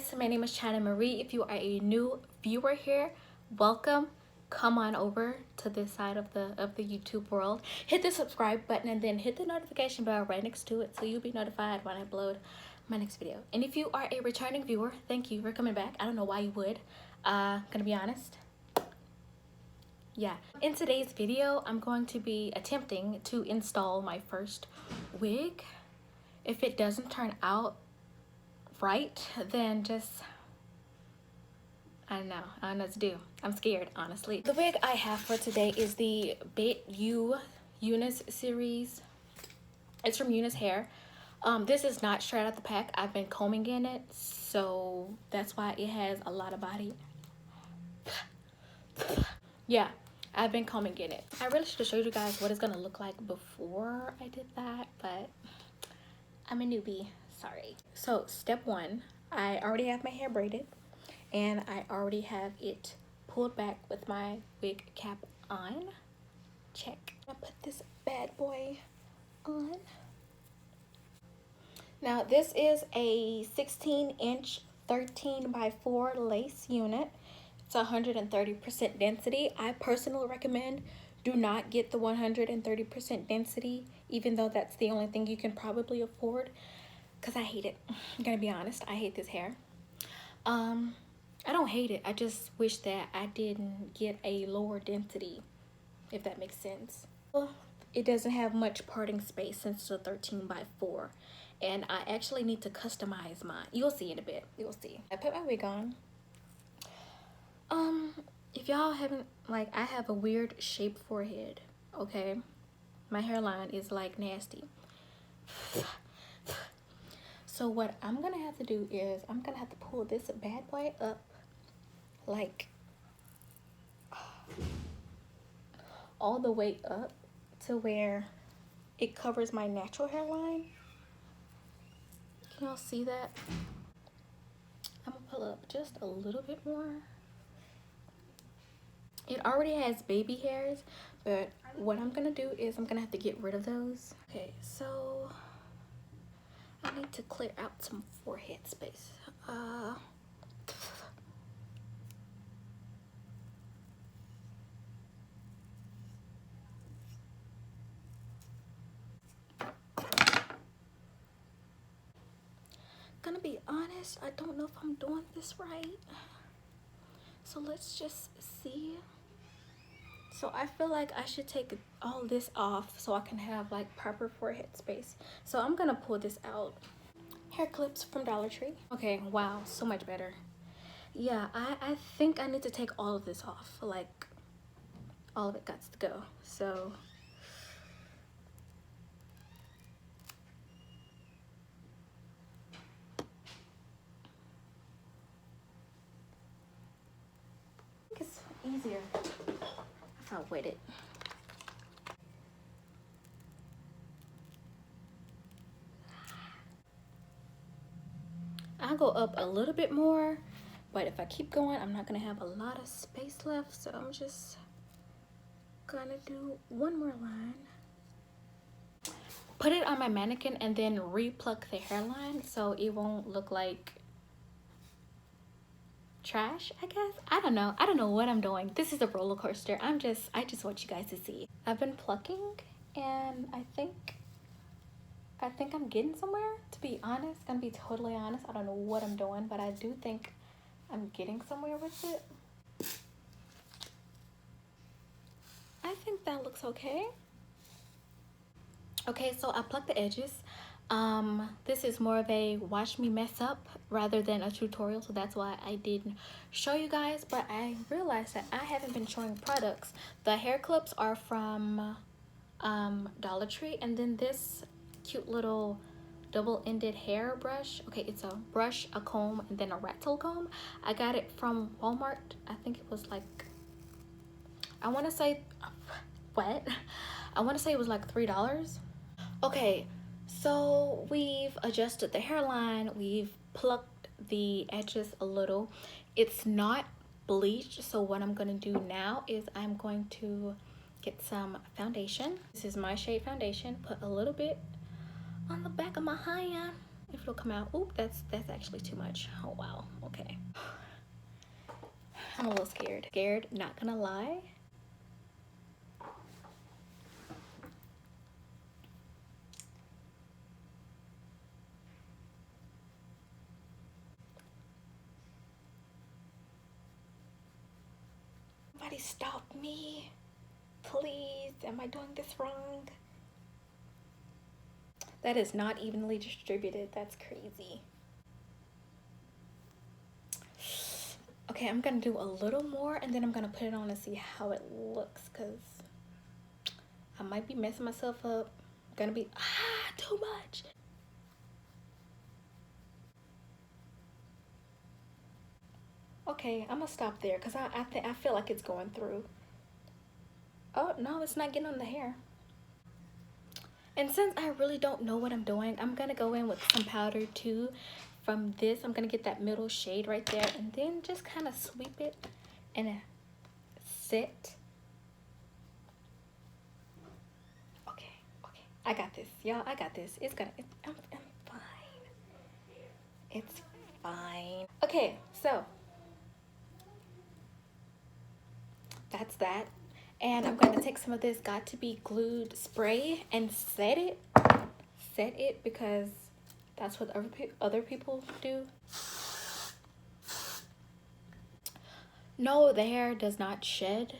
guys, my name is China Marie. If you are a new viewer here, welcome. Come on over to this side of the YouTube world. Hit the subscribe button and then hit the notification bell right next to it so you'll be notified when I upload my next video. And if you are a returning viewer, thank you for coming back. I don't know why you would. Gonna be honest. Yeah. In today's video, I'm going to be attempting to install my first wig. If it doesn't turn out right, then just I don't know what to do. I'm scared, honestly. The wig I have for today is the Bettyou UNice series. It's from UNice hair. This is not straight out the pack. I've been combing in it, so that's why it has a lot of body. Yeah, I've been combing in it. I really should have showed you guys what it's gonna look like before I did that, but I'm a newbie, sorry. So step one, I already have my hair braided and I already have it pulled back with my wig cap on. Check. I'll put this bad boy on. Now this is a 16-inch 13x4 lace unit. It's 130% density. I personally recommend do not get the 130% density, even though that's the only thing you can probably afford, because I hate it. I'm gonna be honest, I hate this hair. I don't hate it, I just wish that I didn't get a lower density, if that makes sense. Well, it doesn't have much parting space since it's a 13x4, and I actually need to customize mine. You'll see in a bit, you'll see. I put my wig on. If y'all haven't, like, I have a weird shaped forehead, okay? My hairline is like nasty. So what I'm gonna have to do is I'm gonna have to pull this bad boy up like all the way up to where it covers my natural hairline. Can y'all see that? I'm gonna pull up just a little bit more. It already has baby hairs, but what I'm gonna do is I'm gonna have to get rid of those. Okay, so I need to clear out some forehead space. Gonna be honest, I don't know if I'm doing this right. So let's just see. So I feel like I should take all this off so I can have like proper forehead space. So I'm gonna pull this out. Hair clips from Dollar Tree. Okay, wow, so much better. Yeah, I think I need to take all of this off. Like, all of it got to go. So I think it's easier if I wet it. I'll go up a little bit more, but if I keep going, I'm not gonna have a lot of space left, so I'm just gonna do one more line. Put it on my mannequin and then re-pluck the hairline so it won't look like trash, I guess. I don't know what I'm doing. This is a roller coaster. I just want you guys to see. I've been plucking and I think I'm getting somewhere, to be honest. Gonna be totally honest, I don't know what I'm doing, but I do think I'm getting somewhere with it. I think that looks okay. Okay, so I plucked the edges. This is more of a watch me mess up rather than a tutorial, so that's why I didn't show you guys, but I realized that I haven't been showing products. The hair clips are from Dollar Tree, and then this cute little double-ended hair brush. Okay, it's a brush, a comb, and then a rattle comb. I got it from Walmart. I think it was like, I want to say it was like $3. Okay, so we've adjusted the hairline, we've plucked the edges a little. It's not bleached, so what I'm gonna do now is I'm going to get some foundation. This is my shade foundation. Put a little bit on the back of my hand. if it'll come out. Oop, that's actually too much. Oh wow. Okay. I'm a little scared. Not gonna lie. Somebody stop me. Please. Am I doing this wrong? That is not evenly distributed. That's crazy. Okay, I'm gonna do a little more and then I'm gonna put it on and see how it looks, because I might be messing myself up. Gonna be too much. Okay, I'm gonna stop there because I feel like it's going through. Oh no, it's not getting on the hair. And since I really don't know what I'm doing, I'm gonna go in with some powder too. From this, I'm gonna get that middle shade right there and then just kind of sweep it and set. Okay, I got this, y'all. I got this. I'm fine. It's fine. Okay, so that's that. And I'm going to take some of this Got to Be Glued spray and set it because that's what other people do. No, the hair does not shed.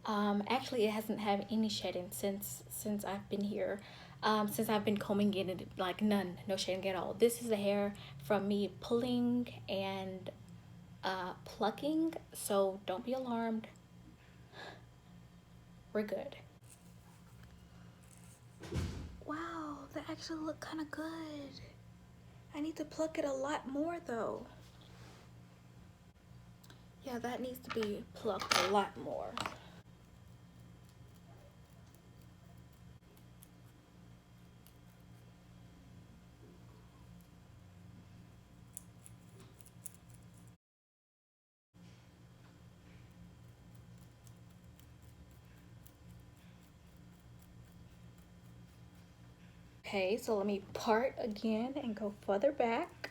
Actually, it hasn't had any shedding since I've been here. Since I've been combing it, like no shedding at all. This is the hair from me pulling and plucking, so don't be alarmed. We're good. Wow, that actually look kind of good. I need to pluck it a lot more though. Yeah, that needs to be plucked a lot more. Okay, so let me part again and go further back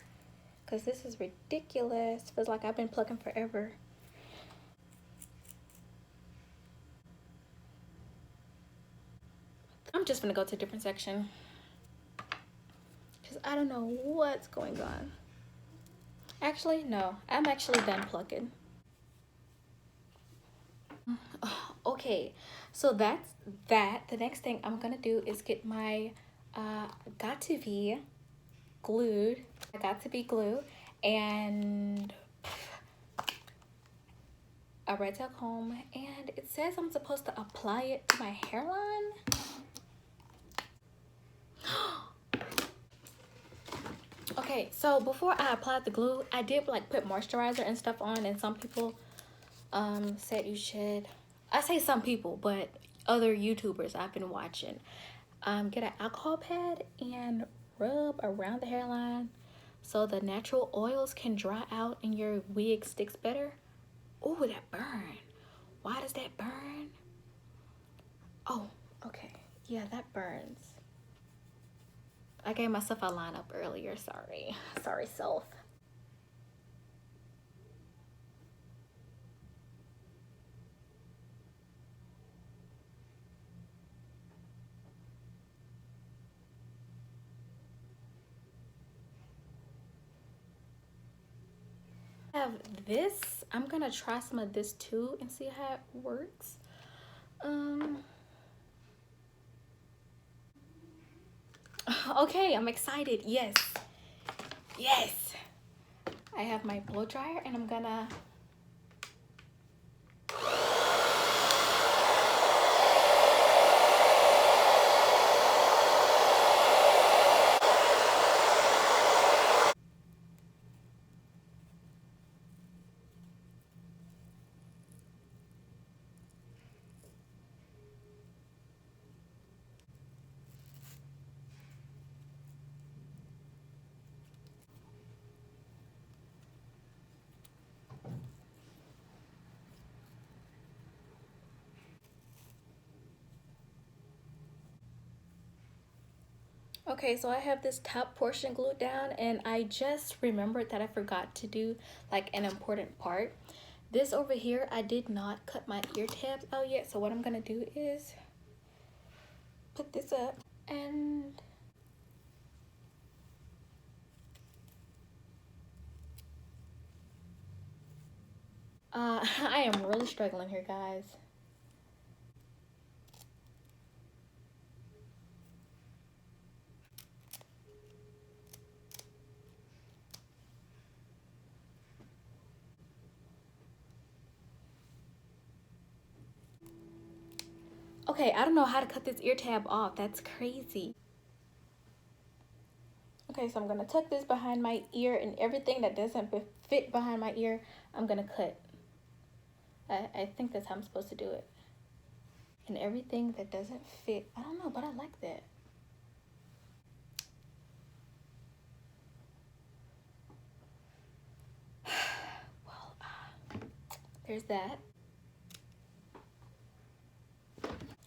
because this is ridiculous. Feels like I've been plucking forever. I'm just gonna go to a different section because I don't know what's going on. Actually, no, I'm actually done plucking. Okay, so that's that. The next thing I'm gonna do is get my Got to Be Glued. I Got to Be Glue and a red tail comb, and it says I'm supposed to apply it to my hairline. Okay, so before I applied the glue, I did like put moisturizer and stuff on, and some people said you should. I say some people, but other YouTubers I've been watching, get an alcohol pad and rub around the hairline so the natural oils can dry out and your wig sticks better. Oh, that burn. Why does that burn? Oh, okay. Yeah, that burns. I gave myself a lineup earlier. Sorry. Sorry, self. I have this. I'm gonna try some of this too and see how it works. Okay, I'm excited. Yes. I have my blow dryer and I'm gonna Okay, so I have this top portion glued down, and I just remembered that I forgot to do like an important part. This over here, I did not cut my ear tabs out yet, so what I'm gonna do is put this up and I am really struggling here, guys. Okay, I don't know how to cut this ear tab off. That's crazy. Okay, so I'm gonna tuck this behind my ear, and everything that doesn't fit behind my ear, I'm gonna cut. I think that's how I'm supposed to do it. And everything that doesn't fit, I don't know, but I like that. Well, there's that.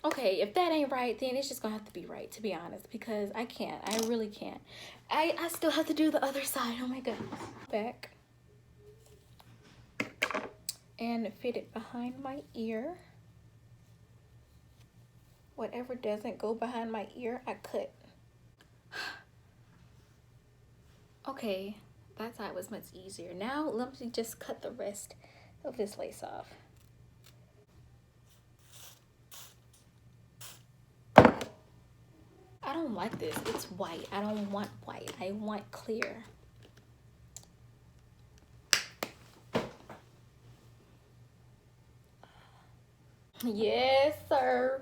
Okay, if that ain't right, then it's just gonna have to be right, to be honest, because I can't. I really can't. I still have to do the other side. Oh my goodness. Back. And fit it behind my ear. Whatever doesn't go behind my ear, I cut. Okay, that side was much easier. Now let me just cut the rest of this lace off. I don't like this. It's white. I don't want white. I want clear. Yes, sir.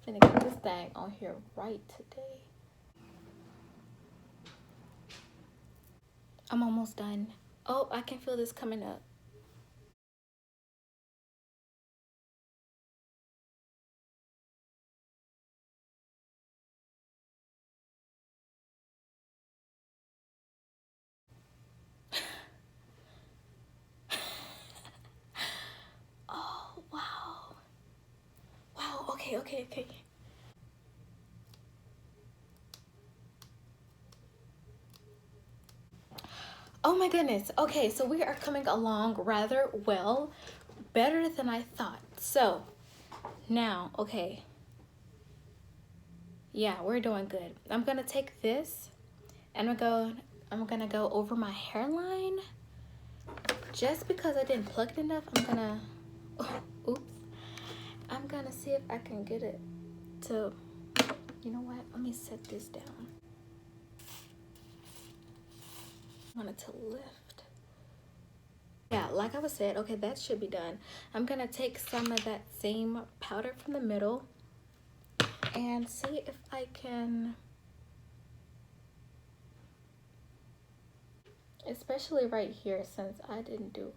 I'm gonna get this thing on here right today. I'm almost done. Oh, I can feel this coming up. Oh, wow. Wow, okay, okay, okay. Oh my goodness. Okay, so we are coming along rather well. Better than I thought. So, now, okay. Yeah, we're doing good. I'm gonna take this and I'm gonna go over my hairline. Just because I didn't plug it enough, I'm gonna, oops. I'm gonna see if I can get it to, you know what? Let me set this down. I want it to lift. Yeah, like I was said, okay, that should be done. I'm gonna take some of that same powder from the middle and see if I can, especially right here, since I didn't do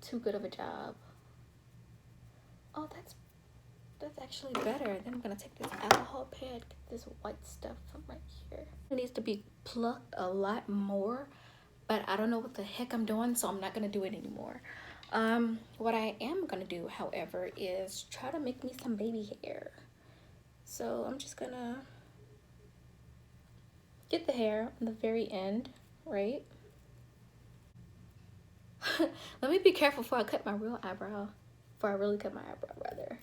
too good of a job. Oh, that's actually better. Then I'm gonna take this alcohol pad, get this white stuff from right here. It needs to be plucked a lot more, but I don't know what the heck I'm doing, so I'm not gonna do it anymore. What I am gonna do, however, is try to make me some baby hair. So I'm just gonna get the hair on the very end, right? Let me be careful before I cut my real eyebrow. Before I really cut my eyebrow, rather.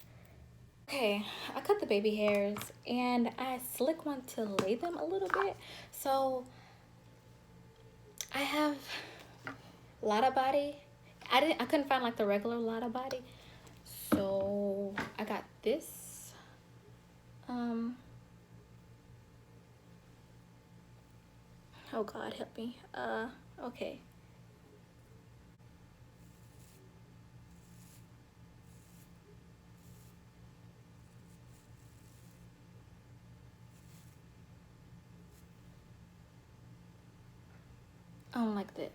Okay, I cut the baby hairs and I slick one to lay them a little bit. So I have Lotta Body. I couldn't find like the regular Lotta Body. So I got this. Oh God, help me. Okay. I don't like that.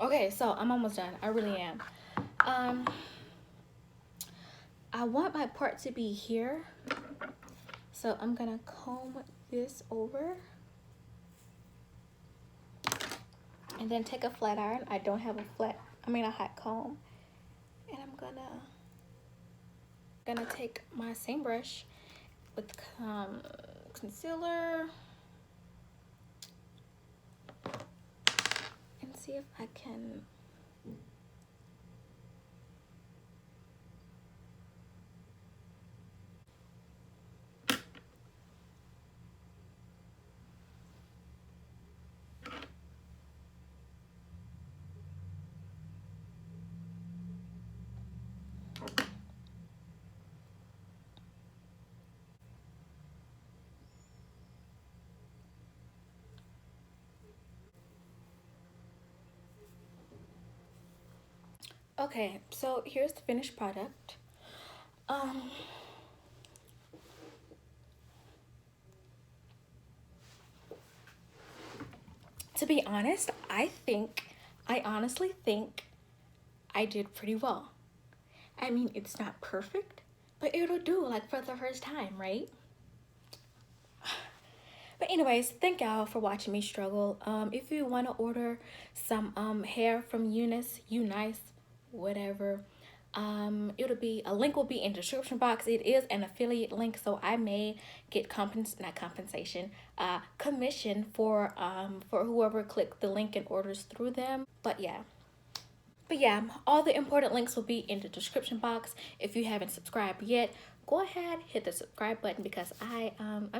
Okay, so I'm almost done. I really am. I want my part to be here, so I'm gonna comb this over and then take a flat iron. I don't have a hot comb, and I'm gonna take my same brush with concealer and see if I can okay, so here's the finished product. To be honest, I honestly think I did pretty well. I mean, it's not perfect, but it'll do, like, for the first time, right? But anyways, thank y'all for watching me struggle. If you want to order some hair from UNice, whatever, it'll be, a link will be in the description box. It is an affiliate link, so I may get commission for whoever clicked the link and orders through them. But yeah, all the important links will be in the description box. If you haven't subscribed yet, go ahead, hit the subscribe button, because I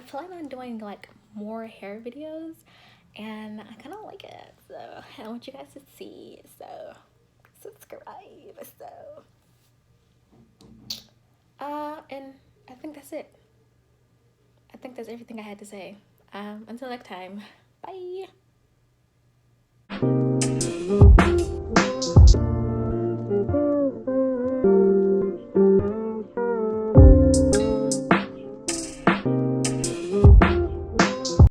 plan on doing like more hair videos, and I kind of like it, so I want you guys to see. So subscribe. So and I think that's it. I think that's everything I had to say. Until next time, bye.